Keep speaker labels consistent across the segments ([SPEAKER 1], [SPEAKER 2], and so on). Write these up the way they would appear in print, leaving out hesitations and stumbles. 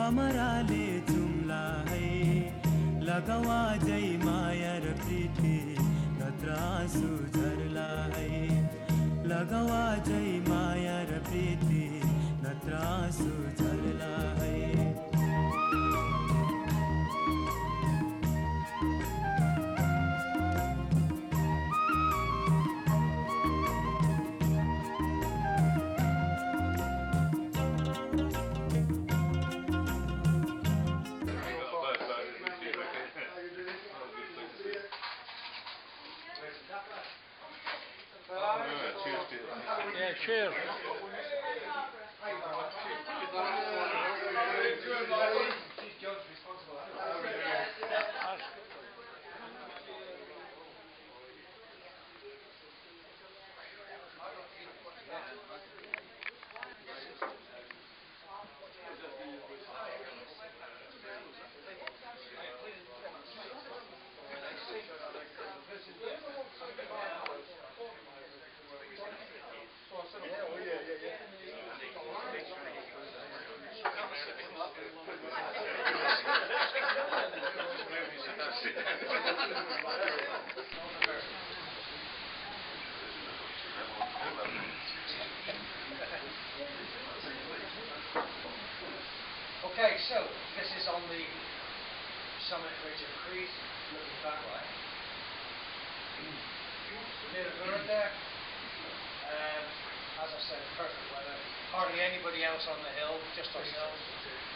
[SPEAKER 1] हमराले जुम्ला है लगावा जय माया र प्रीति नत्र आँसु झर्ला है लगावा जय माया र प्रीति नत्र आँसु झर्ला है
[SPEAKER 2] Yeah, cheers.
[SPEAKER 3] Okay, so this is on the summit ridge of Crete, looking that way. Bit of bird there. As I said, perfect weather. Hardly anybody else on the hill, just ourselves.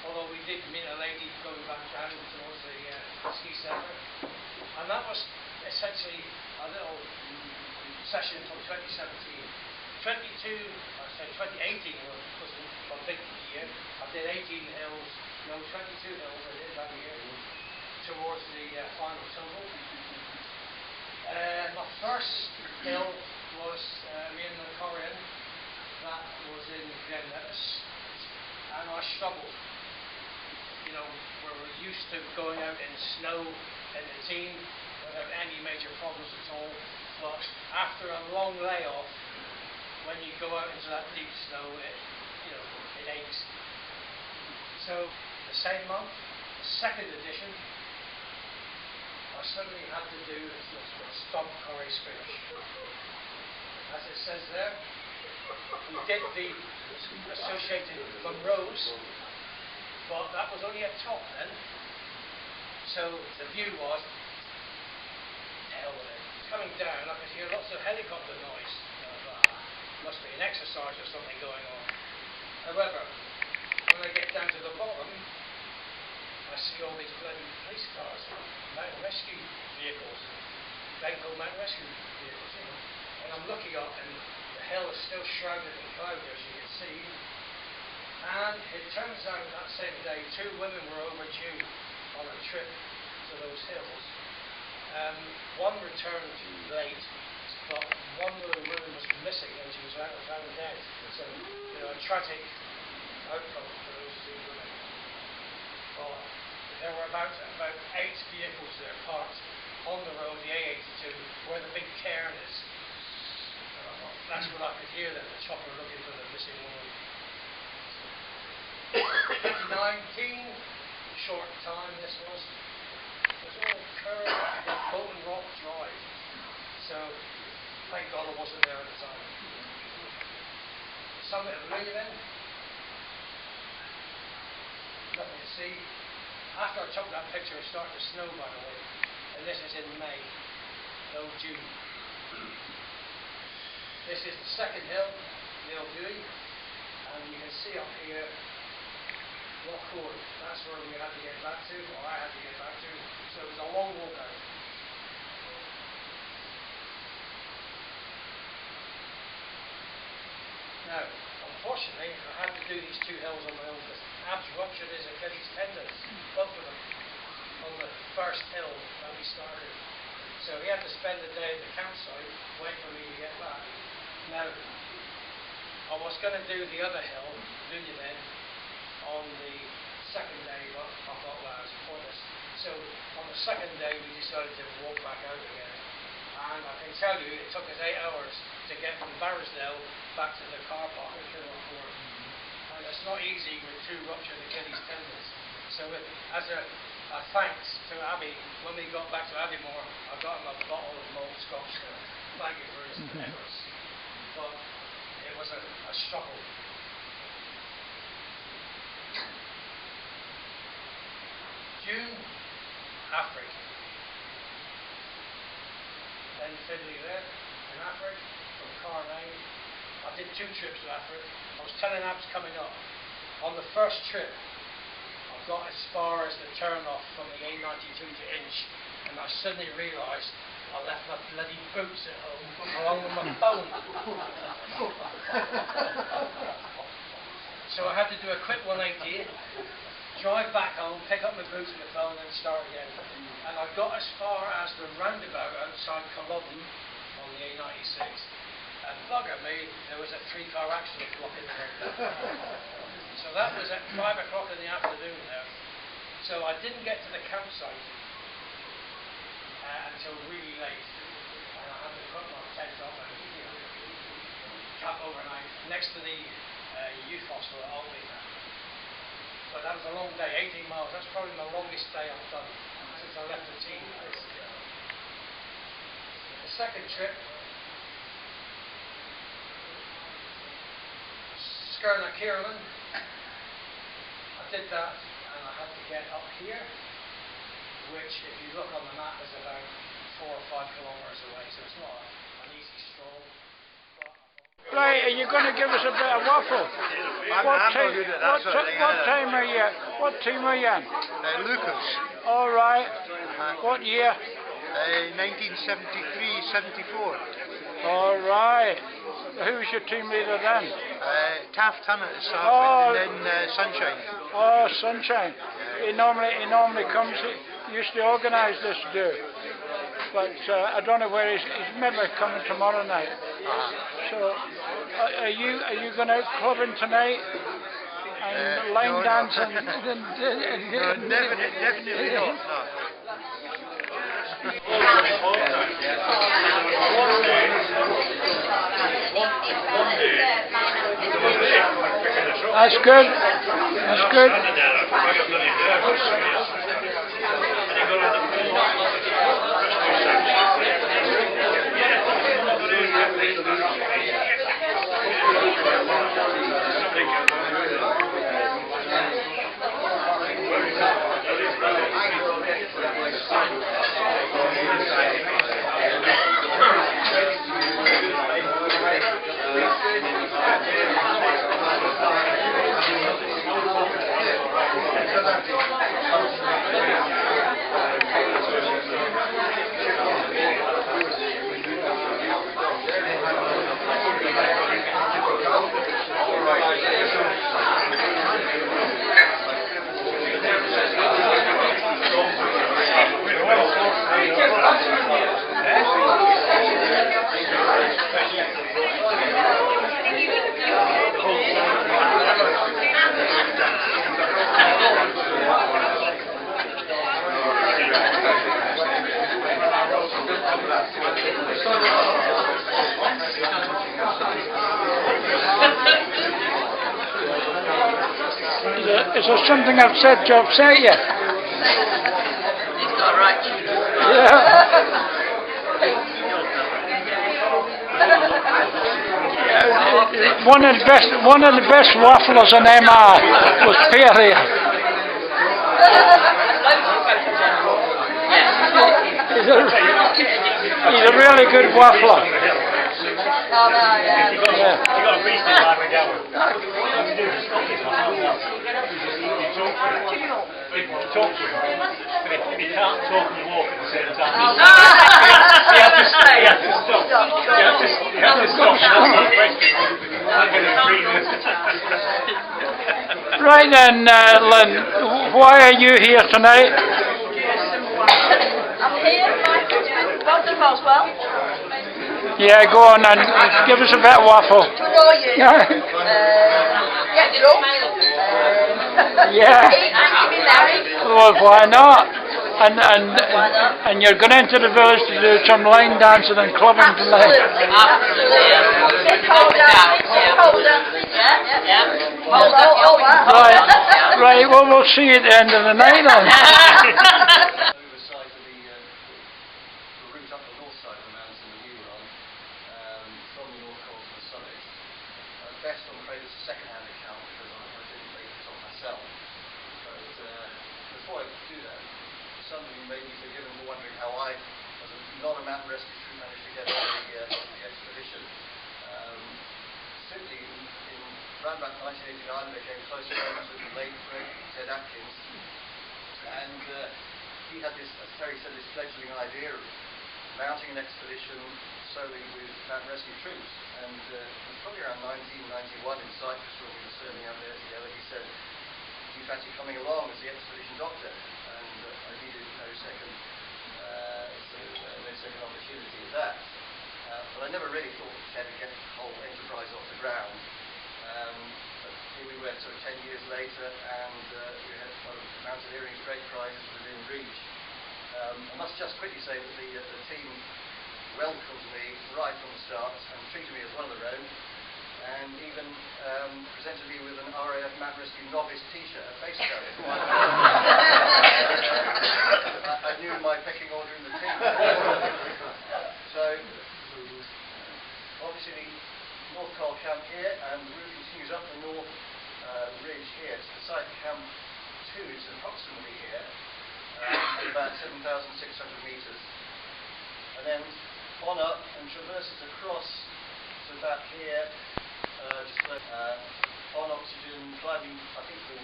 [SPEAKER 3] Although we did meet a lady going back down towards the ski centre. And that was essentially a little session from 2017. 2018 was a big year. I did 18 hills, 22 hills I did that year towards the final tumble. My first hill was in the Corin, that was in Glen Nevis, and I struggled. You know, we were used to going out in snow in the team without any major problems at all, but after a long layoff, when you go out into that deep snow, it aches. So the same month, the second edition, I suddenly had to do the Stomp Corrie Screech. As it says there, we did the associated Munros, but that was only at top then. So the view was, hell with it. Coming down, I could hear lots of helicopter noise. Must be an exercise or something going on. However, when I get down to the bottom, I see all these bloody police cars, mountain rescue vehicles, Glencoe mountain rescue vehicles, And I'm looking up, and the hill is still shrouded in cloud, as you can see. And it turns out that same day, 2 women were overdue on a trip to those hills. One returned late, but one of the women was missing and she was found dead. So, a tragic outcome for those 2 women. But there were about 8 vehicles there parked on the road, the A82, where the big cairn is. That's what I could hear then, the chopper looking for the missing woman. 2019, short time this was. It was all curved in Bolton Rock Drive. So, thank God I wasn't there at the time. Summit of Leuven. Nothing to see. After I took that picture, it started to snow, by the way. And this is in May, no June. This is the second hill, Neil Dewey. And you can see up here, Lochhoard. That's where we had to get back to, or I had to get back to. So it was a long walk out. Now, unfortunately, I had to do these 2 hills on my own because abs ruptured his Achilles tendons, both of them, on the first hill that we started. So he had to spend the day at the campsite, wait for me to get back. Now, I was going to do the other hill, Leuven, on the second day, but I thought, well, it's pointless. So on the second day, we decided to walk back out again. And I can tell you, it took us 8 hours to get from Barrisdale back to the car park at Kilmaccord. And it's not easy with 2 ruptured Achilles tendons. So as a thanks to Abbey, when we got back to Abbeymoor, I got him a bottle of mulled Scotch to thank you for his efforts. But it was a struggle. June, Africa. Then Fiddly there in Africa, from Carnane. I did 2 trips to Africa. I was telling Abs coming up, on the first trip, I got as far as the turn-off from the A92 to Inch, and I suddenly realised I left my bloody boots at home, along with my phone. So I had to do a quick 180, drive back home, pick up my boots and my phone, and start again. And I got as far as the roundabout outside Culloden on the A96, and bugger me, there was a 3-car accident blocking the road. So that was at 5 o'clock in the afternoon there. So I didn't get to the campsite until really late. And I had to put my tent up and camp overnight next to the youth hostel at Albany. But that was a long day, 18 miles. That's probably the longest day I've done since I left the team. The second trip, Skirna Kierland. I did that, and I had to get up here, which, if you look on the map, is about 4 or 5 kilometres away. So it's not an easy stroll.
[SPEAKER 4] Right, are you going to give us a bit of waffle? What team are you? What team are you in?
[SPEAKER 5] Lucas.
[SPEAKER 4] All right. What year?
[SPEAKER 5] 1973-74.
[SPEAKER 4] All right. Who's your team leader then?
[SPEAKER 5] Taft Hammett is and then Sunshine.
[SPEAKER 4] Oh, Sunshine. He normally comes. He used to organise this do, but I don't know where he's maybe coming tomorrow night. So, are you going out clubbing tonight and line dancing?
[SPEAKER 5] No, definitely not. No.
[SPEAKER 4] That's good. That's good. Is there something I've said to upset you?
[SPEAKER 6] He's got a right.
[SPEAKER 4] Yeah. One of the best wafflers in MR was Perry. He's a really good waffler.
[SPEAKER 6] Oh, no, yeah.
[SPEAKER 2] You got a beast in life and going. Talk to him, but if you can't talk and walk at the same time, you have to stop. You have to stop and ask the question. I'm going to breathe.
[SPEAKER 4] Right then, Lynn, why are you here tonight?
[SPEAKER 6] I'm here, Michael. Welcome to Roswell.
[SPEAKER 4] Yeah, go on and give us a bit of waffle.
[SPEAKER 6] To annoy you. Get drunk.
[SPEAKER 4] Yeah.
[SPEAKER 6] Eat and be merry.
[SPEAKER 4] Well, why not? And you're going into the village to do some line dancing and clubbing tonight.
[SPEAKER 6] Absolutely. Bit colder. Yeah. All that.
[SPEAKER 4] Right, well, we'll see you at the end of the night then.
[SPEAKER 7] Oversight of the route up the north side of the mountain that we were on, from the North Coast to the summit. At best, I'm afraid it's a second-hand account because I didn't make this up myself. But before I do that, some of you may be forgiven for wondering how I, as not a mountain rescue troop, managed to get on the expedition. Simply, around about 1989, I became close friends with the late great Ted Atkins, and he had this, as Terry said, this fledgling idea of mounting an expedition solely with mountain rescue troops. And it was probably around 1991 in Cyprus when we were serving out there together. He said, "Do you fancy coming along as the expedition doctor?" And I needed no second opportunity at that. But I never really thought Ted would get the whole enterprise off the ground. But here we were sort of 10 years later, and we had one of mountaineering's great prizes within reach. I must just quickly say that the team welcomed me right from the start and treated me as one of their own, and even presented me with an RAF Mountain Rescue Novice T-shirt, a face coat. I knew my pecking order in the team. So, obviously, North Col Camp here, and the route continues up the north ridge here to the site of Camp 2. It's approximately here, at about 7,600 metres, and then on up and traverses across to about here, on oxygen, climbing. I think the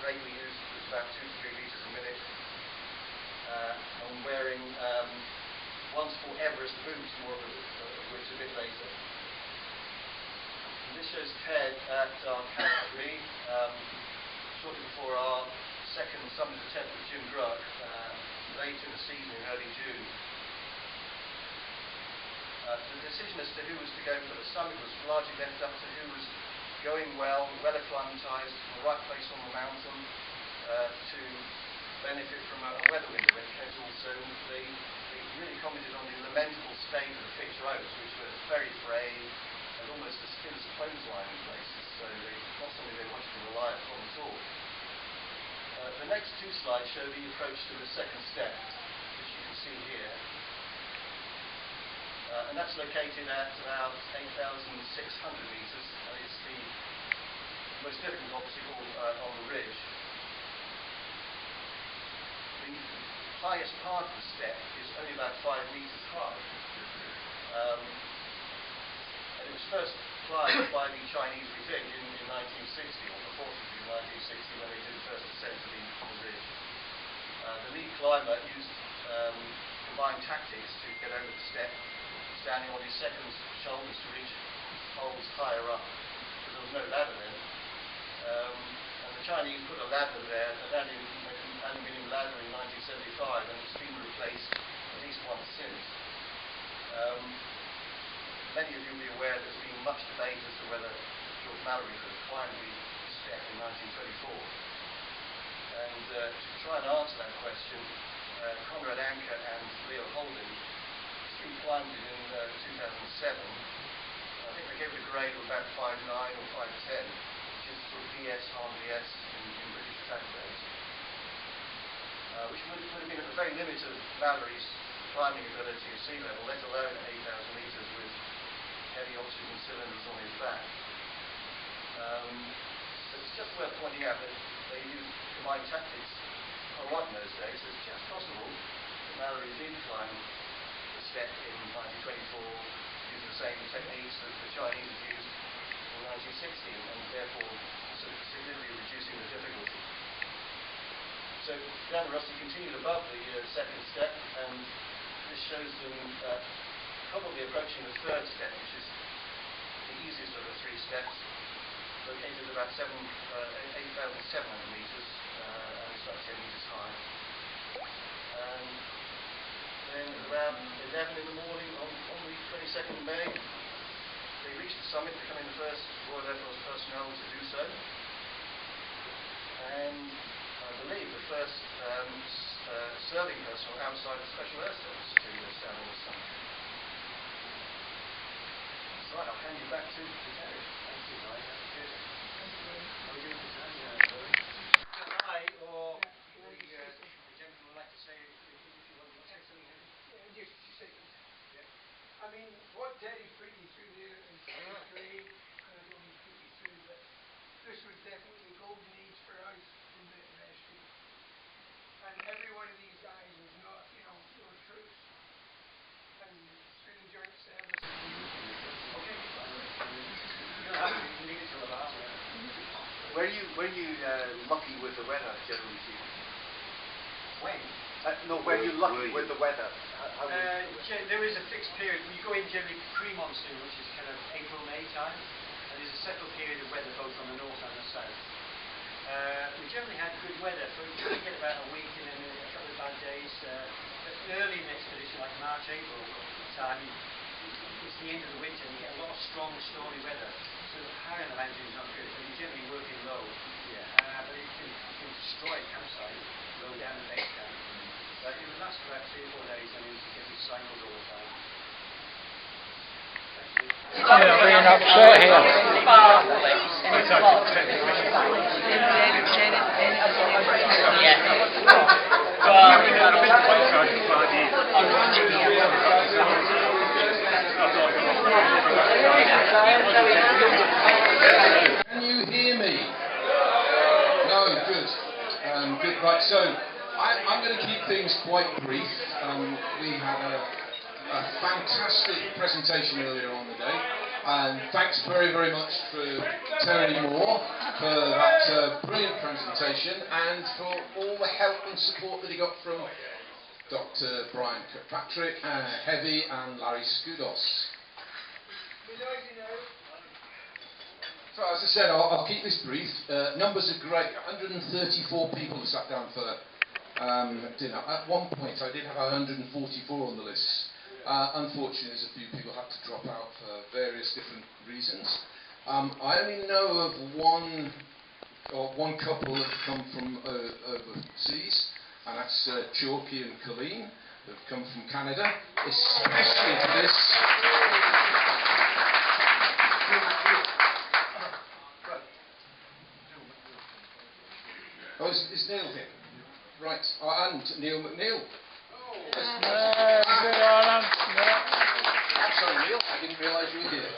[SPEAKER 7] rate we used was about 2 to 3 litres a minute. I'm wearing Once for Everest boots, more of which a bit later. And this shows Ted at our Camp 3, shortly before our second summit attempt with Jim Druck, late in the season in early June. The decision as to who was to go for the summit was largely left up to who was going well acclimatized, in the right place on the mountain to benefit from a weather window when it came to autumn. They really commented on the lamentable state of the picture oaks, which were very frayed and almost as thin as a clothesline in places, so not something they wanted to rely upon at all. The next two slides show the approach to the second step, which you can see here. And that's located at about 8,600 metres, and it's the most difficult obstacle on the ridge. The highest part of the step is only about 5 metres high. And it was first climbed by the Chinese, we think, in 1960, or purportedly in 1960, when they did the first ascent to the ridge. The lead climber used combined tactics to get over the step, standing on his second shoulders to reach holes higher up, because there was no ladder then. And the Chinese put a ladder there, an aluminium ladder in 1975, and it's been replaced at least once since. Many of you will be aware there's been much debate as to whether George Mallory could have climbed the step in 1924. And to try and answer that question, Conrad Anker and Leo Holden climbed it in 2007. I think they gave it a grade of about 5.9 or 5.10, which is sort of BS, hard BS in British attack grades. Which would have been at the very limit of Mallory's climbing ability at sea level, let alone at 8,000 metres with heavy oxygen cylinders on his back. But it's just worth pointing out that they used combined tactics quite a lot in those days, so it's just possible that Mallory did climb the step in 1924 using the same techniques that the Chinese had used in 1960, and therefore significantly reducing the difficulty. So down the Rusty continued above the second step, and this shows them probably approaching the third step, which is the easiest of the 3 steps, located at about 8,700 metres, and it's about 10 metres high. And then at around 11 in the morning on the 22nd of May, they reached the summit, becoming the first Royal Air Force personnel to do so. And I believe the first serving personnel outside of Special Air Service to stand on the summit. That's right, I'll hand you back to Terry. Thank you, Ryan.
[SPEAKER 3] Teddy put you through there in 23, and I don't put you through, but this was definitely a golden age for us in the rescue. And every one of these guys was not, you know, they were troops. And through the joint service.
[SPEAKER 7] Were you lucky with the weather, generally speaking?
[SPEAKER 2] When?
[SPEAKER 7] No, were you lucky with the weather?
[SPEAKER 2] There is a fixed period. You go in generally pre-monsoon, which is kind of April, May time, and there's a settled period of weather both on the north and the south. We generally had good weather, so we usually get about a week and then a couple of bad days. But early in the expedition, like March, April time, it's the end of the winter and you get a lot of strong, stormy weather. So high on the mountain is not good, so you're generally working low. But it can destroy a campsite, low down the base camp. But it would last for about 3 or 4 days and then you get these cycles all the time.
[SPEAKER 4] You're being upset here.
[SPEAKER 8] Can you hear me? No, good. Good. Right, so I'm going to keep things quite brief. We had a fantastic presentation earlier on the day, and thanks very, very much for Terry Moore for that brilliant presentation and for all the help and support that he got from Dr. Brian Kirkpatrick, Heavy and Larry Skoudos. So as I said, I'll keep this brief. Numbers are great. 134 people sat down for dinner. At one point I did have 144 on the list. Unfortunately, there's a few people had to drop out for various different reasons. I only know of one couple that have come from overseas, and that's Chalky and Colleen, who have come from Canada, especially for this. Oh, is Neil here? Right, and Neil McNeil.
[SPEAKER 4] Good on him.
[SPEAKER 8] I'm sorry, Neil, I didn't realise you were here.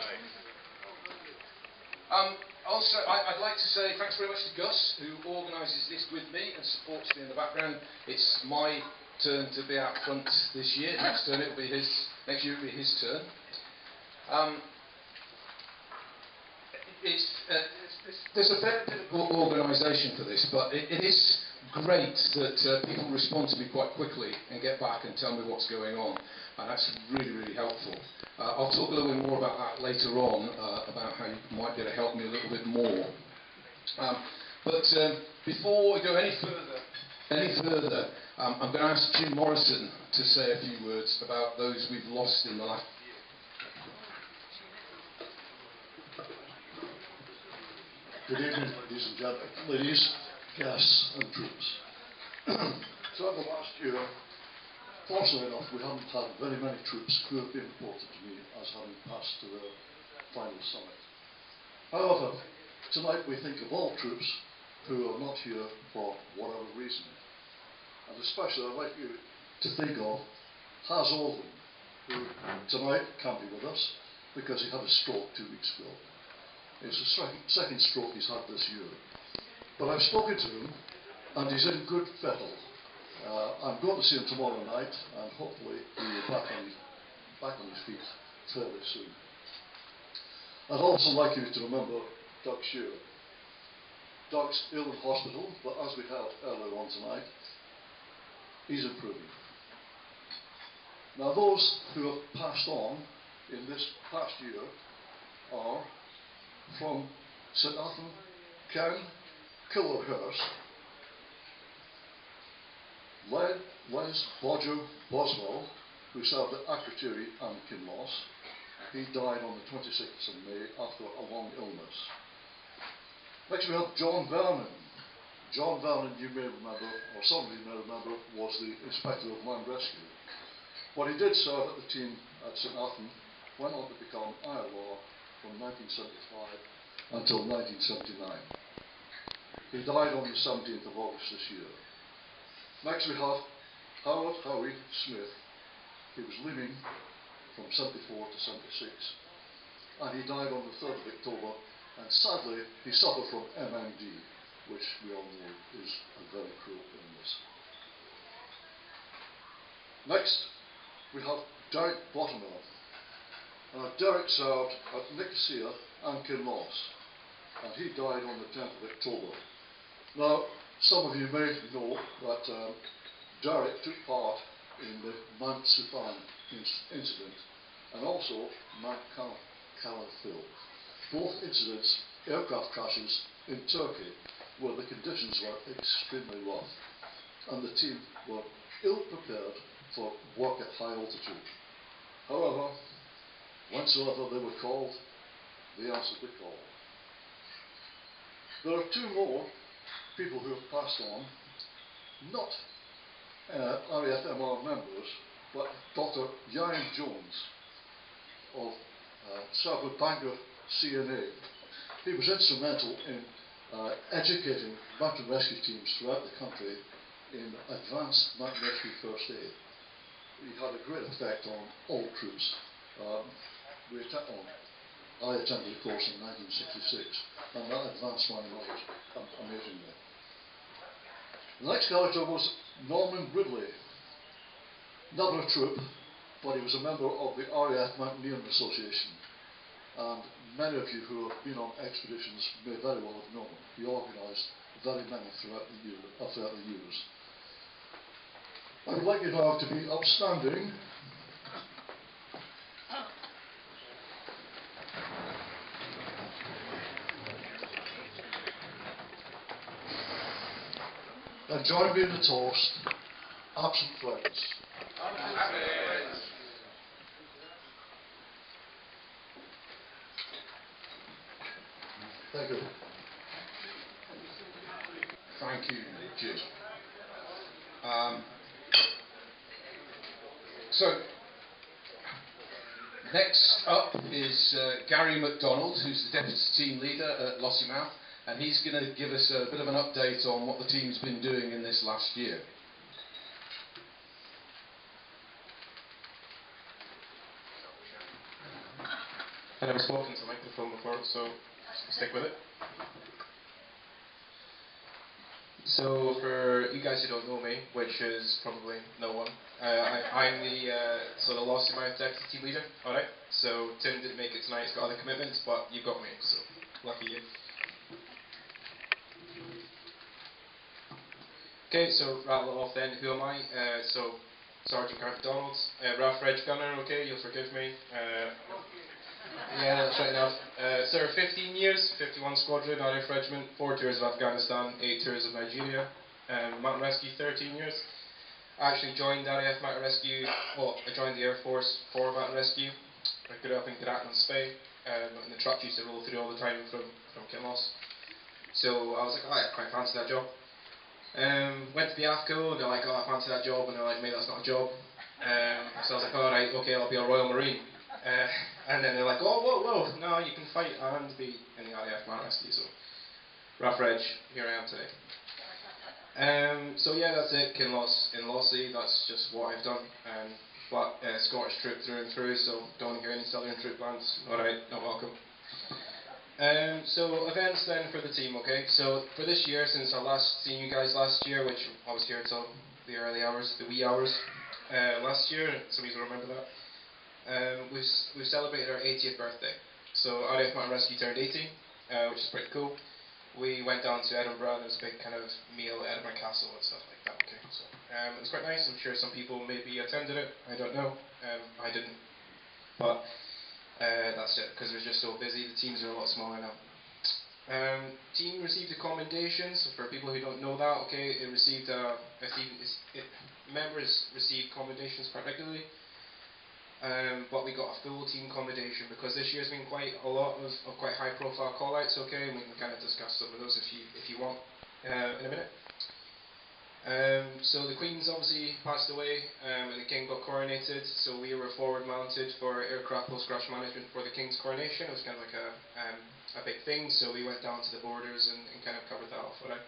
[SPEAKER 8] Also, I'd like to say thanks very much to Gus, who organises this with me and supports me in the background. It's my turn to be out front this year. Next year it'll be his turn. There's a very difficult organisation for this, but it is great that people respond to me quite quickly and get back and tell me what's going on, and that's really, really helpful. I'll talk a little bit more about that later on, about how you might be able to help me a little bit more. But before we go any further, I'm going to ask Jim Morrison to say a few words about those we've lost in the last.
[SPEAKER 9] Good evening, ladies and gentlemen, ladies, guests and troops. So over the last year, fortunately enough, we haven't had very many troops who have been reported to me as having passed to the final summit. However, tonight we think of all troops who are not here for whatever reason. And especially I'd like you to think of Has Oldham, who tonight can't be with us because he had a stroke 2 weeks ago. It's the second stroke he's had this year. But I've spoken to him, and he's in good fettle. I'm going to see him tomorrow night, and hopefully he'll be back on his feet fairly soon. I'd also like you to remember Doug Shearer. Doug's ill in hospital, but as we heard earlier on tonight, he's improving. Now those who have passed on in this past year are from St Athan, Ken Killerhurst, Les Bodger Boswell, who served at Akrotiri and Kinloss. He died on the 26th of May after a long illness. Next we have John Vernon. John Vernon, you may remember, or some of you may remember, was the Inspector of Land Rescue. But he did serve at the team at St Athan, went on to become ILR from 1975 until 1979. He died on the 17th of August this year. Next we have Howard Howie Smith. He was living from 74 to 76. And he died on the 3rd of October, and sadly he suffered from MND, which we all know is a very cruel illness. Next, we have Derek Bottomiller. Derek served at Nicosia and Kinloss, and he died on the 10th of October. Now, some of you may know that Derek took part in the Mount Sufan incident and also Mount Calafil. Both incidents, aircraft crashes in Turkey, where the conditions were extremely rough and the team were ill prepared for work at high altitude. However, whensoever they were called, they answered the call. There are two more people who have passed on, not RAF-MR members, but Dr. Ian Jones of served with Bangor CNA. He was instrumental in educating mountain rescue teams throughout the country in advanced mountain rescue first aid. He had a great effect on all troops. I attended the course in 1966, and that advanced my knowledge amazingly. The next character was Norman Ridley. Never a troop, but he was a member of the RAF Mountaineering Association, and many of you who have been on expeditions may very well have known him. He organised very many throughout the years. I would like you now to be upstanding and join me in the toast, absent friends. Thank you.
[SPEAKER 8] Thank you, Jim. So, next up is Gary MacDonald, who's the Deputy Team Leader at Lossiemouth, and he's going to give us a bit of an update on what the team's been doing in this last year.
[SPEAKER 10] I've never spoken to a microphone before, so stick with it. So, for you guys who don't know me, which is probably no one, I'm the Lossiemouth Deputy Team Leader. Alright, so Tim didn't make it tonight, he's got other commitments, but you've got me, so lucky you. Okay, so rattle it off then. Who am I? So, Sergeant Gareth MacDonald, RAF Reg Gunner, okay, you'll forgive me. Yeah, that's right enough. Served 15 years, 51 Squadron, RAF Regiment, 4 tours of Afghanistan, 8 tours of Nigeria, Mountain Rescue 13 years. I actually joined RAF Mountain Rescue, well, I joined the Air Force for Mountain Rescue. I grew up in Grattan, Spain, and the truck used to roll through all the time from Kinloss. So I was like, oh, I quite fancy that job. Went to the AFCO, and they're like, oh, I fancy that job, and they're like, mate, that's not a job. So I was like, alright, okay, I'll be a Royal Marine. And then they're like, oh, whoa, no, you can fight and be in the RAF Mountain Rescue, so RAF Reg, here I am today. So yeah, that's it, Kinloss in Lossie, that's just what I've done. But Scottish troop through and through, so don't hear any Southern troop bands. Alright, not welcome. So events then for the team, okay? So for this year, since I last seen you guys last year, which I was here till the early hours, the wee hours last year, some of you will remember that. We've celebrated our 80th birthday. So RAF Mountain Rescue turned 80, which is pretty cool. We went down to Edinburgh, and there was a big kind of meal at Edinburgh Castle and stuff like that. Okay, so it was quite nice. I'm sure some people maybe attended it. I don't know. I didn't, but that's it because it was just so busy. The teams are a lot smaller now. Team received a commendation. So for people who don't know that, okay, members receive commendations quite regularly. But we got a full team commendation because this year's been quite a lot of quite high profile call outs, okay, and we can kind of discuss some of those if you want in a minute. So the Queen's obviously passed away and the King got coronated, so we were forward mounted for aircraft post crash management for the King's coronation. It was kind of like a big thing, so we went down to the borders and kind of covered that off, alright.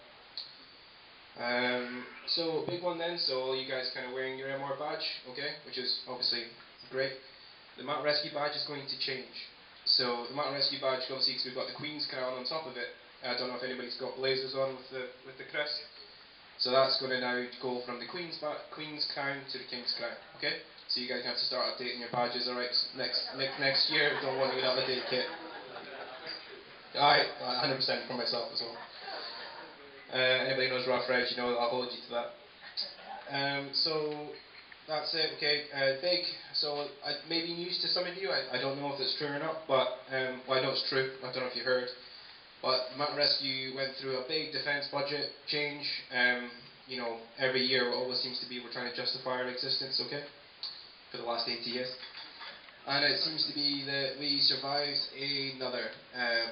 [SPEAKER 10] So big one then, so all you guys kind of wearing your MR badge, okay, which is obviously great. The mountain rescue badge is going to change. So the mountain rescue badge, obviously, because we've got the Queen's crown on top of it. I don't know if anybody's got blazers on with the crest. So that's going to now go from the Queen's crown to the King's crown. Okay. So you guys have to start updating your badges. Alright, next year. Don't want to get out of date kit. Alright, 100% for myself as well. Anybody knows RAF Reg, you know I'll hold you to that. So that's it, okay. Big, so maybe news to some of you, I don't know if it's true or not, but well, I know it's true, I don't know if you heard. But the Mountain Rescue went through a big defence budget change. You know, every year it always seems to be we're trying to justify our existence, okay, for the last 80 years. And it seems to be that we survived another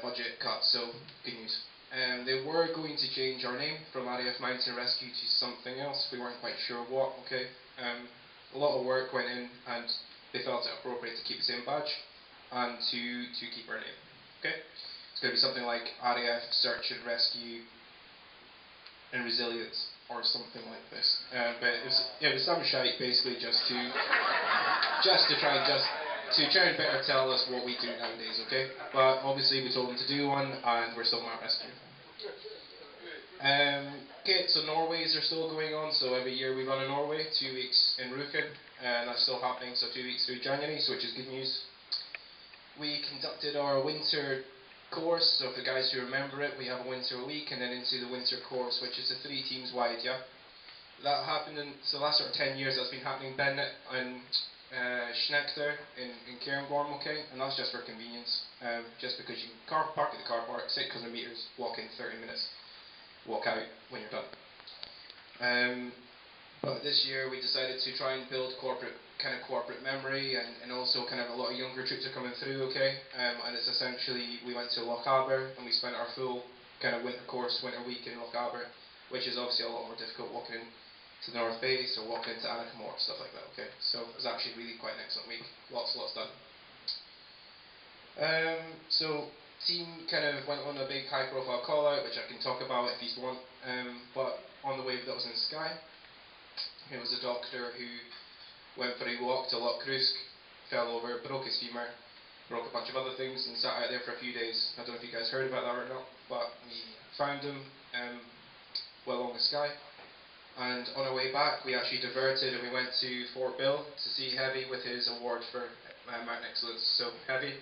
[SPEAKER 10] budget cut, so good news. They were going to change our name from RAF Mountain Rescue to something else. We weren't quite sure what, okay. A lot of work went in and they felt it appropriate to keep the same badge and to keep our name, okay. It's going to be something like RAF Search and Rescue and Resilience or something like this. But it was some shite basically just to try and better tell us what we do nowadays, okay? But obviously we told them to do one and we're still not rescuing. Okay, so Norways are still going on, so every year we run in Norway, 2 weeks in Rjukan, and that's still happening, so 2 weeks through January, so which is good news. We conducted our winter course, so for the guys who remember it, we have a winter week and then into the winter course, which is 3 teams wide, yeah? That happened so the last sort of 10 years that's been happening Bennett and Schnechter in Cairngorm, okay, and that's just for convenience, just because you can park at the car park, 600 metres, walk in 30 minutes, walk out when you're done. But this year we decided to try and build corporate memory, and also kind of a lot of younger troops are coming through, okay, and it's essentially, we went to Lochaber and we spent our full kind of winter week in Lochaber, which is obviously a lot more difficult walking in to the North Base or walking into Anakamore, stuff like that, okay. So it was actually really quite an excellent week, lots done. So team kind of went on a big high profile call out, which I can talk about if you want, but on the wave that was in Skye, it was a doctor who went for a walk to Loch Krusk, fell over, broke his femur, broke a bunch of other things and sat out there for a few days. I don't know if you guys heard about that or not, but we found him well along the Skye. And on our way back, we actually diverted and we went to Fort Bill to see Heavy with his award for Mountain Excellence. So Heavy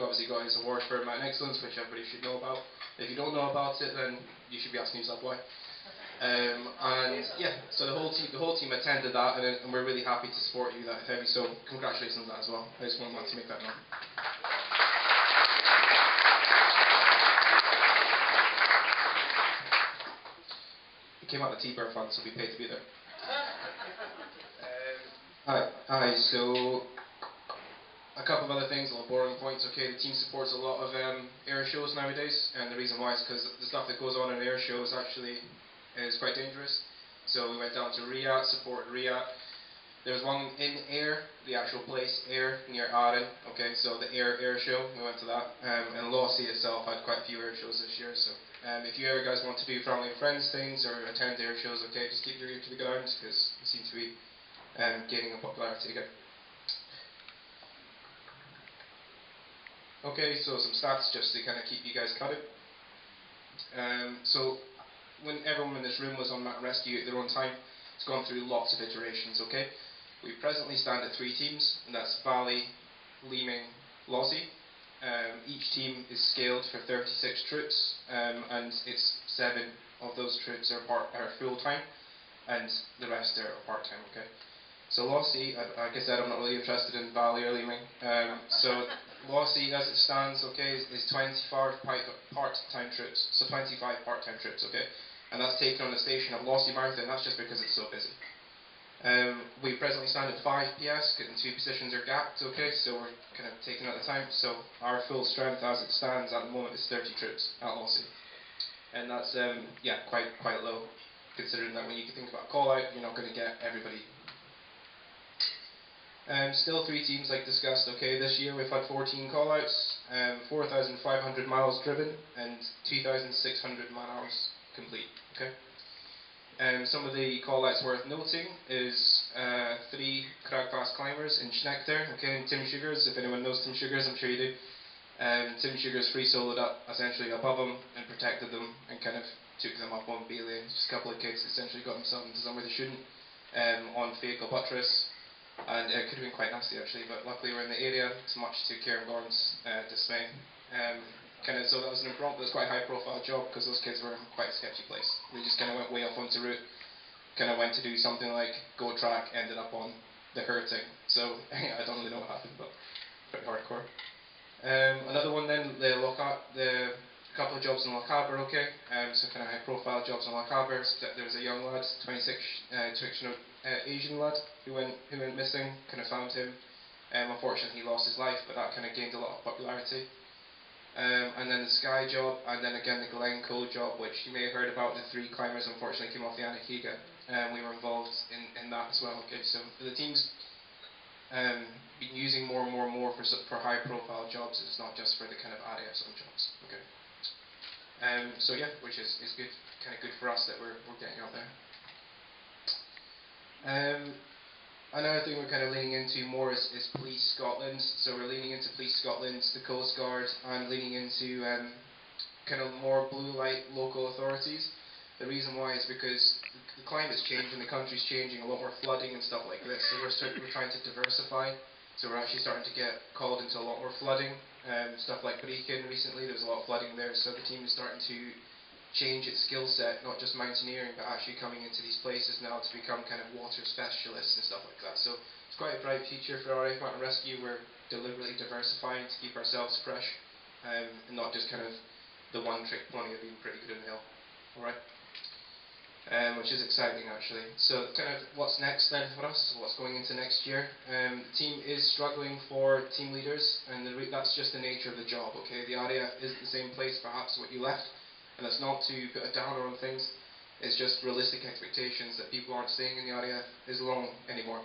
[SPEAKER 10] obviously got his award for Mountain Excellence, which everybody should know about. If you don't know about it, then you should be asking yourself why. And yeah, so the whole team attended that, and we're really happy to support you that Heavy. So congratulations on that as well. I just wanted to make that known. It came out of the T-Bear Fund, so we paid to be there. Hi, so a couple of other things, a little boring points. Okay, the team supports a lot of air shows nowadays, and the reason why is because the stuff that goes on in air shows actually is quite dangerous. So we went down to Riyadh, supported Riyadh. There was one in Ayr, the actual place, Ayr, near Aden. Okay, so the Ayr show, we went to that. And Lossy itself had quite a few air shows this year, so if you ever guys want to do family and friends things or attend air shows, okay, just keep your ear to the ground because it seems to be gaining in popularity again. Okay, so some stats just to kind of keep you guys covered. So when everyone in this room was on Mountain Rescue at their own time, it's gone through lots of iterations, okay? We presently stand at 3 teams, and that's Bali, Leeming, Lossy. Each team is scaled for 36 troops, and it's 7 of those troops are full-time, and the rest are part-time, okay? So Lossy, like I said, I'm not really interested in Bali or Leeming. So Lossy, as it stands, okay, is 25 part-time troops, so 25 part-time troops, okay? And that's taken on the station of Lossy Mouth, and that's just because it's so busy. We presently stand at 5 PS, and 2 positions are gapped, okay, so we're kind of taking at the time. So our full strength as it stands at the moment is 30 troops at Lossy. And that's, yeah, quite low, considering that when you think about call-out, you're not going to get everybody. Still 3 teams like discussed, okay, this year we've had 14 call-outs, 4,500 miles driven, and 2,600 man-hours complete, okay. Some of the call-outs worth noting is 3 crag-fast climbers in Schnechter, okay, and Tim Sugars. If anyone knows Tim Sugars, I'm sure you do. Tim Sugars free-soloed up essentially above them and protected them and kind of took them up on Bailey. Just a couple of kids essentially got themselves into somewhere they shouldn't on vehicle buttress, and it could have been quite nasty actually, but luckily we're in the area, it's much to Kieran Gordon's dismay. So that was an impromptu, it was quite a high profile job because those kids were in quite a sketchy place. They just kind of went way off onto route, kind of went to do something like go track, ended up on the hurting. So I don't really know what happened, but pretty hardcore. Another one then, the couple of jobs in Lochaber, okay, so kind of high profile jobs in Lochaber. There was a young lad, 26, Asian lad who went missing, kind of found him. Unfortunately he lost his life, but that kind of gained a lot of popularity. And then the Skye job, and then again the Glencoe job, which you may have heard about. The 3 climbers unfortunately came off the Anahiga. We were involved in that as well. Okay, so the team's been using more and more for high profile jobs. It's not just for the kind of RAF jobs. Okay. So yeah, which is good, kind of good for us that we're getting out there. Another thing we're kind of leaning into more is Police Scotland. So we're leaning into Police Scotland, the Coast Guard, and leaning into kind of more blue light local authorities. The reason why is because the climate's changing, the country's changing, a lot more flooding and stuff like this. So we're trying to diversify. So we're actually starting to get called into a lot more flooding. Stuff like Brechin recently, there was a lot of flooding there. So the team is starting to change its skill set, not just mountaineering, but actually coming into these places now to become kind of water specialists and stuff like that. So it's quite a bright future for RAF Mountain Rescue. We're deliberately diversifying to keep ourselves fresh, and not just kind of the one-trick pony of being pretty good in the hill. Alright? Which is exciting actually. So kind of what's next then for us, what's going into next year. The team is struggling for team leaders, and that's just the nature of the job, okay? The RAF isn't the same place perhaps what you left. And that's not to put a downer on things, it's just realistic expectations that people aren't staying in the RAF as long anymore.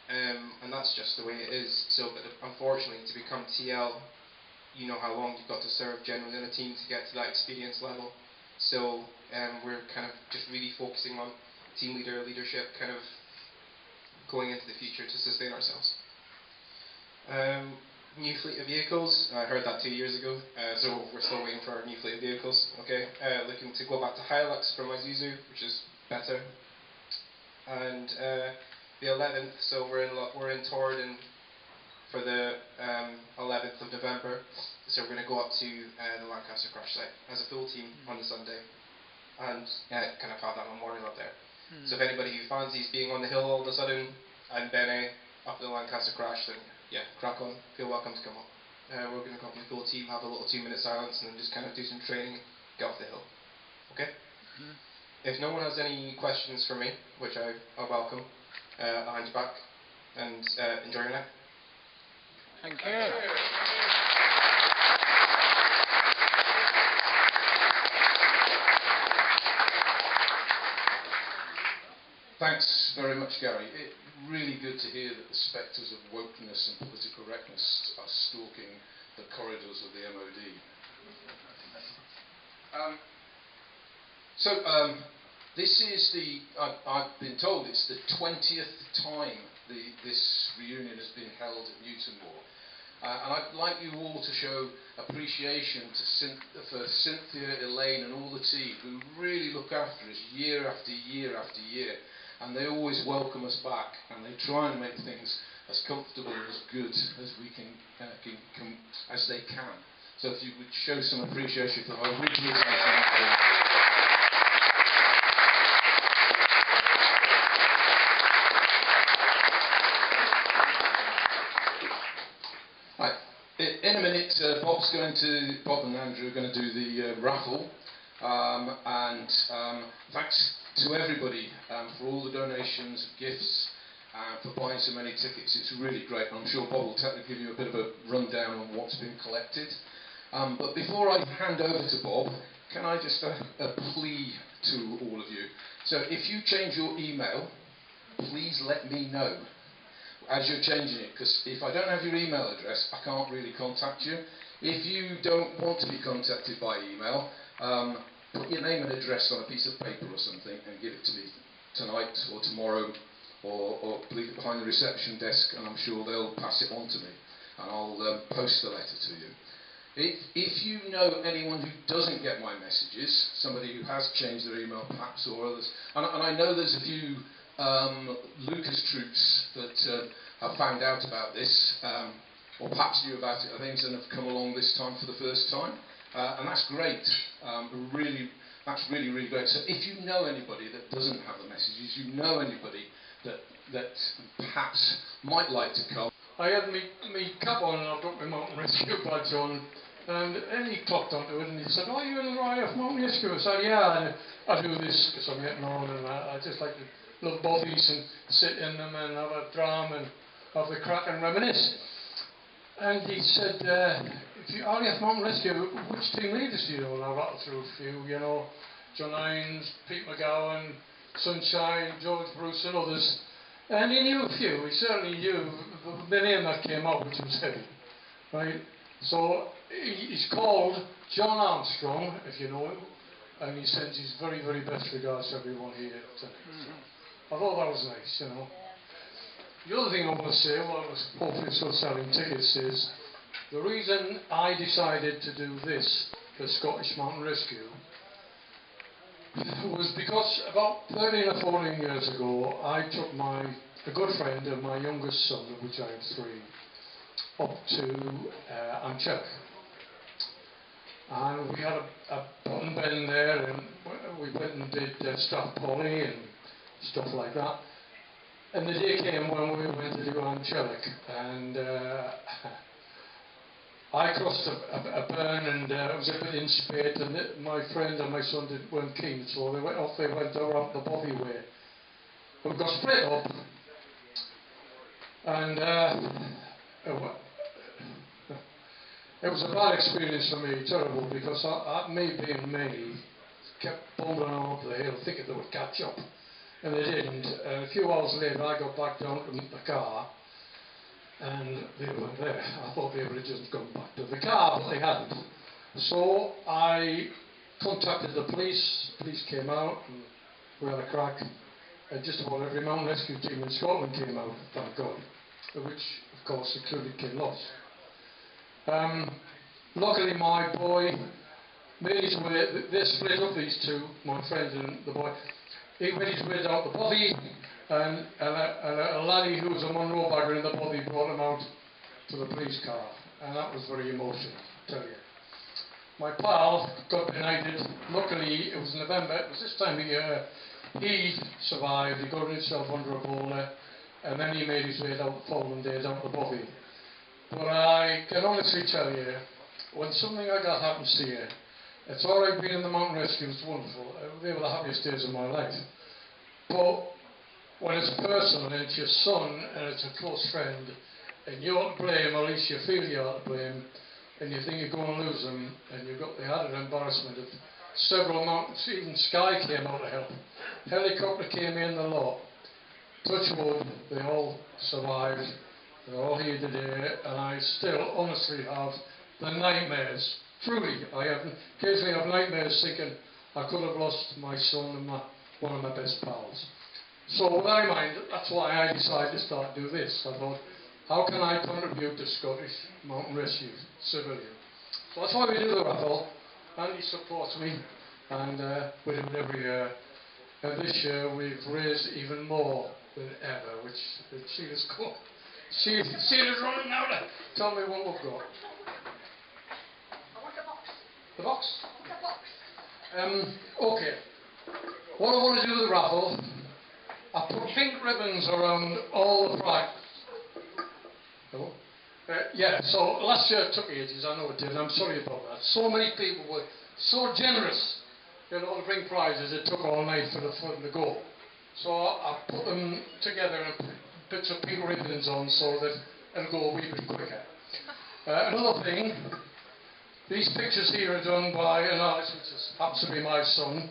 [SPEAKER 10] And that's just the way it is. So, but unfortunately, to become TL, you know how long you've got to serve generally in a team to get to that experience level. So we're kind of just really focusing on team leadership, kind of going into the future to sustain ourselves. New fleet of vehicles, I heard that 2 years ago, so we're still waiting for our new fleet of vehicles, okay. Looking to go back to Hilux from Isuzu, which is better. And the 11th, so we're in Torridon for the 11th of November, so we're going to go up to the Lancaster crash site as a full team on the Sunday, and kind of have that memorial up there. So if anybody who fancies being on the hill all of a sudden, and Bene up to the Lancaster crash, then yeah, crack on, feel welcome to come up. We're going to come up with the full team, have a little 2-minute silence, and then just kind of do some training, get off the hill. Okay? If no one has any questions for me, which I welcome, I'll hand you back, and enjoy your night.
[SPEAKER 4] Thank you.
[SPEAKER 8] Thanks very much, Gary. Really good to hear that the spectres of wokeness and political correctness are stalking the corridors of the MOD. This is I've been told it's the 20th time this reunion has been held at Newtonmore. And I'd like you all to show appreciation for Cynthia, Elaine and all the team who really look after us year after year after year. And they always welcome us back, and they try and make things as comfortable and as good as we as they can. So if you would show some appreciation for our original Right. In a minute, Bob and Andrew are going to do the raffle, and thanks to everybody for all the donations, gifts, for buying so many tickets. It's really great. I'm sure Bob will give you a bit of a rundown on what's been collected. But before I hand over to Bob, can I just a plea to all of you. So if you change your email, please let me know as you're changing it, because if I don't have your email address, I can't really contact you. If you don't want to be contacted by email, put your name and address on a piece of paper or something and give it to me tonight or tomorrow, or leave it behind the reception desk, and I'm sure they'll pass it on to me, and I'll post the letter to you. If you know anyone who doesn't get my messages, somebody who has changed their email perhaps, or others, and I know there's a few Lucas troops that have found out about this, or perhaps knew about it, I think, and have come along this time for the first time, and that's great. That's really, really great. So if you know anybody that doesn't have the messages, you know anybody that perhaps might like to come.
[SPEAKER 11] I had me cap on and I took my mountain rescue badge on, and he clocked onto it and he said, "Oh, you're in the RAF mountain rescue?" I said, "Yeah, I do this because I'm getting on, and I just like the little bobbies and sit in them and have a dram and have the crack and reminisce." And he said, "If you RAF mountain rescue, which team leaders do you know?" And I rattled through a few, you know, John Hines, Pete McGowan, Sunshine, George Bruce and others. And he knew a few. He certainly knew the name that came out, which was heavy, right? So he's called John Armstrong, if you know him, and he sends his very, very best regards to everyone here tonight. So I thought that was nice, you know. The other thing I want to say, while I was hopefully still selling tickets, is the reason I decided to do this for Scottish Mountain Rescue was because about 13 or 14 years ago, I took a good friend and my youngest son, of which I have 3, up to Amchek. And we had a bun bend there, and we went and did Strathpolly and stuff like that. And the day came when we went to do Amchek, and I crossed a burn, and it was a bit in spate, and my friend and my son weren't keen, so they went around the Bobby way. We got split up, and it was a bad experience for me, terrible, because me being me, kept bumbling on up the hill, thinking they would catch up, and they didn't. And a few hours later, I got back down to the car, and they weren't there. I thought they would have just gone back to the car, but they hadn't. So I contacted the police. The police came out, and we had a crack. And just about every mountain rescue team in Scotland came out, thank God, which, of course, included Kinloss. Luckily, my boy made his way. They split up, these two, my friend and the boy. He made his way down the bothy, and a laddie who was a Monroe bagger in the bothy brought him out to the police car, and that was very emotional, I tell you. My pal got benighted. Luckily, it was November. It was this time of year. He survived. He got himself under a boulder, and then he made his way down the following day down the bothy. But I can honestly tell you, when something like that happens to you, it's all right being in the mountain rescue, it's wonderful. They were the happiest days of my life. But when it's personal, and it's your son, and it's a close friend, and you're to blame, or at least you feel you're to blame, and you think you're going to lose them, and you've got the added embarrassment of several mountains, even Sky came out to help. Helicopter came in the lot. Touch wood, they all survived. They're all here today, and I still honestly have the nightmares. Truly, occasionally have nightmares thinking I could have lost my son and one of my best pals. So with that in mind, that's why I decided to start do this. I thought, how can I contribute to Scottish Mountain Rescue Civilian? So that's why we do the raffle. Andy supports me, and we do it every year. And this year we've raised even more than ever, which Sheila's cool. Sheila's running now to tell me what we've got.
[SPEAKER 6] I want a box.
[SPEAKER 8] The box?
[SPEAKER 6] I want a box.
[SPEAKER 11] Okay. What I want to do with the raffle, I put pink ribbons around all the flags. Hello? Yeah, so last year it took ages, I know it did, I'm sorry about that. So many people were so generous, you know, to bring prizes, it took all night for them to go. So I put them together and put bits of pink ribbons on so that it'll go a wee bit quicker. Another thing, these pictures here are done by an artist, which happens to be my son.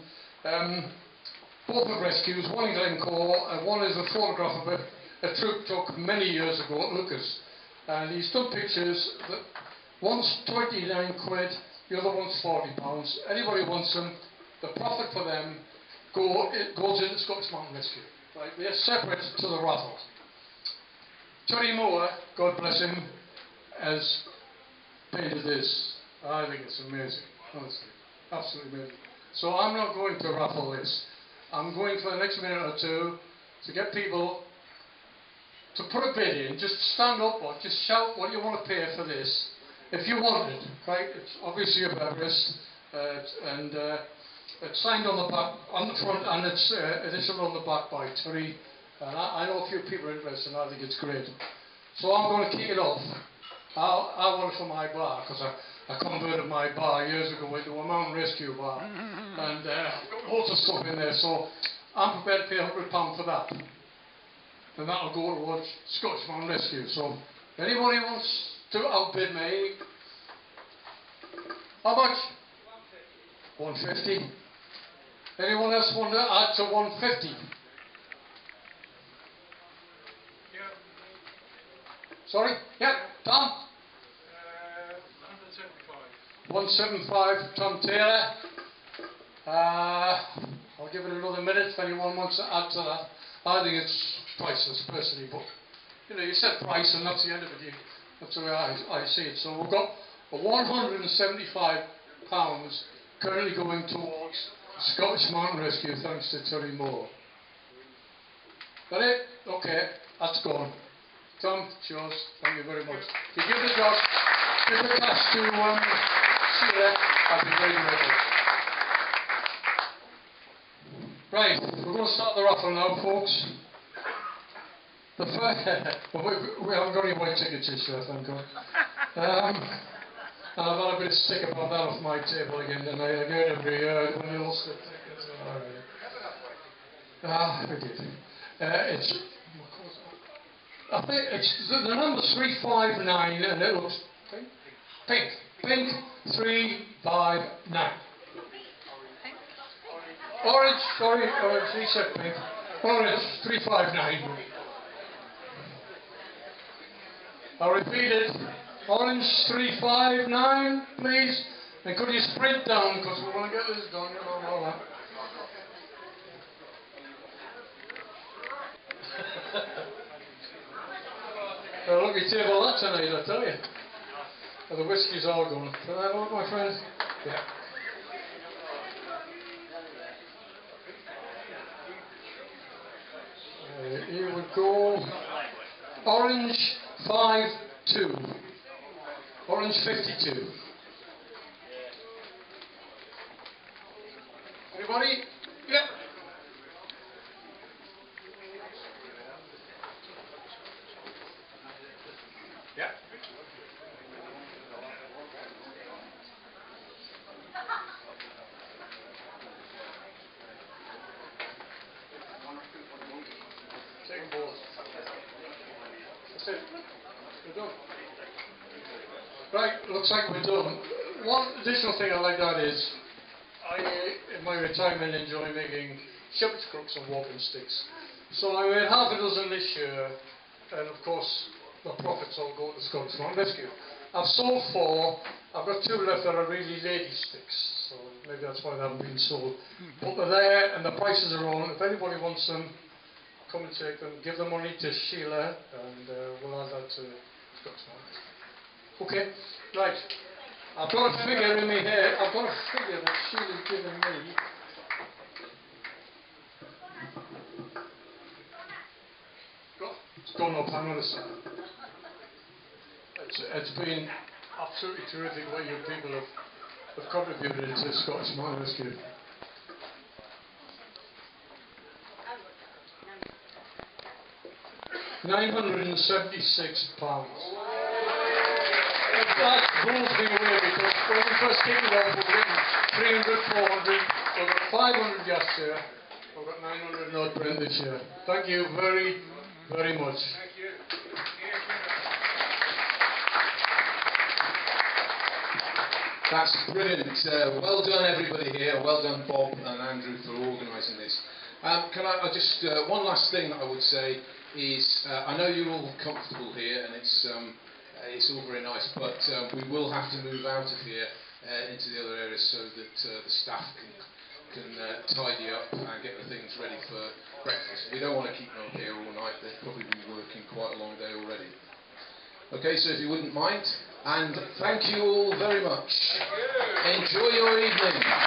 [SPEAKER 11] Both of rescues, one in Glencoe, and one is a photograph of a troop took many years ago at Lucas. And he's done pictures that one's 29 quid, the other one's £40. Anybody wants them, the profit for them goes into Scottish Mountain Rescue. Right? They're separate to the raffle. Terry Moore, God bless him, has painted this. I think it's amazing, honestly, absolutely amazing. So I'm not going to raffle this. I'm going for the next minute or two to get people to put a bid in, just stand up or just shout what you want to pay for this, if you want it, right? It's obviously a Everest, and it's signed on the back, on the front, and it's initialed on the back by Terry. And I know a few people are interested, and I think it's great. So I'm going to kick it off. I want it for my bar, because I converted my bar years ago into a mountain rescue bar, and I've got lots of stuff in there, so I'm prepared to pay £100 for that. And that'll go towards Scottish Mountain Rescue. So, anybody wants to outbid me? How much? 150. Anyone else want to add to 150?
[SPEAKER 3] Yeah.
[SPEAKER 11] Sorry? Yeah, Tom?
[SPEAKER 3] 175.
[SPEAKER 11] 175, Tom Taylor. I'll give it another minute if anyone wants to add to that. I think it's priceless, personally, but you know, you said price and that's the end of it. That's the way I see it. So we've got £175 currently going towards Scottish Mountain Rescue, thanks to Terry Moore. That it? Okay, that's gone. Tom, it's yours. Thank you very much. If you give the job, give the cash to Sheila, I'd be very grateful. Right, we're going to start the raffle now, folks. The first, we haven't got any white tickets this year, thank God. And I've had a bit of stick about that off my table again tonight. I get every year when they lost the tickets. Alright. We did. I think it's the number's 359 and it looks pink. Pink 359. Orange, sorry, orange, he said pink. Orange 359. I'll repeat it. Orange 359, please. And could you sprint down because we want to get this done, you know, and all that. A lucky table that tonight, I tell you. Oh, the whiskey's all gone. Can I have a look, my friend? Yeah. Here we go. Orange 52. Orange 52. Anybody? Yep. Yep. Second ball. That's it. We're done. Right, looks like we're done. One additional thing I like that is, in my retirement, enjoy making shepherd's crooks and walking sticks. So I made half a dozen this year, and of course, the profits all go to Scottish Mountain Rescue. I've sold 4, I've got 2 left that are really lady sticks, so maybe that's why they haven't been sold. But they're there, and the prices are on. If anybody wants them, come and take them, give the money to Sheila, and we'll add that to Scottish Mountain. Okay, right. I've got a figure in me here. I've got a figure that Sheila's given me. It's gone up, hang on a second. It's been absolutely terrific what you people have contributed to Scottish Mountain Rescue. £976. That blows me away because when we first kicked it off, we were getting 300, 400, we've got 500 last year, we've got 900 odd Brent this year. Thank you very, very much.
[SPEAKER 3] Thank you.
[SPEAKER 8] That's brilliant. Well done, everybody here. Well done, Bob and Andrew, for organising this. Can I just one last thing that I would say is I know you're all comfortable here, and it's all very nice, but we will have to move out of here into the other areas so that the staff can tidy up and get the things ready for breakfast. We don't want to keep them up here all night. They've probably been working quite a long day already. Okay, so if you wouldn't mind, and thank you all very much. Enjoy your evening.